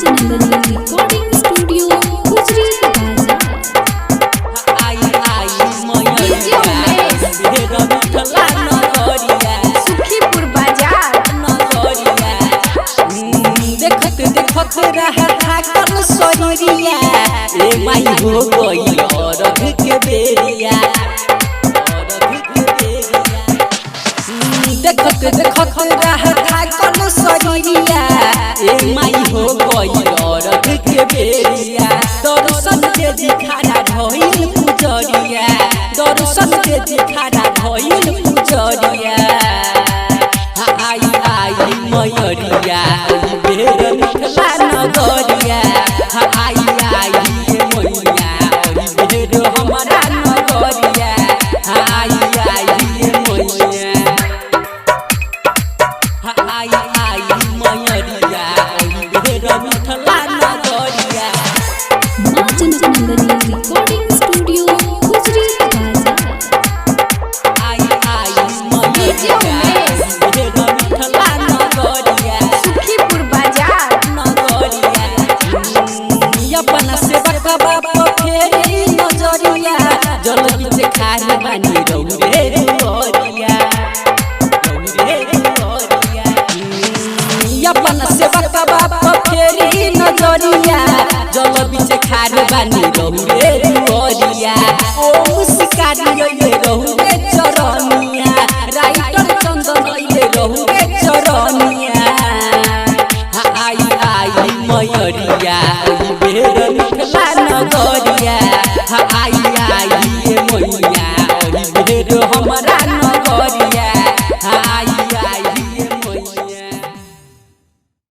जनगणना recording studio गुजरी बाजार। आई मैया बेरा मिठला नगरिया सुखीपुर बाजार नगरिया देखत देखत रहा थाकल शरीरिया ए माई हो गई अरघ के बेरिया देखत देखत रहा थाकल शरीरिया ए माई हो गई अरघ के बेरिया दर्शन के दिखाना भइल पुजरिया दर्शन के दिखाना भइल पुजरिया आई मैया बेरा मिठला नगरिया आई मैया बेर हमारा नगरिया आई मैया मैया बेरा मिठला नगरिया। माँ जनगणना रिकॉर्डिंग स्टूडियो गुजरी बाजार। सुखीपुर बाजार अपना सेवक बाबा फेरी नजरिया जल बीच खार बानी रौरे रुरिया अपना सेवक बाबा फेरी नजरिया जल बीच खार बानी रौरे रुरिया ओ मुस्कानी ले रौरे चरनिया राइटर चंदन ले रौरे चरनिया आई मैया बेरा मिठला नगरिया आई मैया बेर हमारा नगरिया।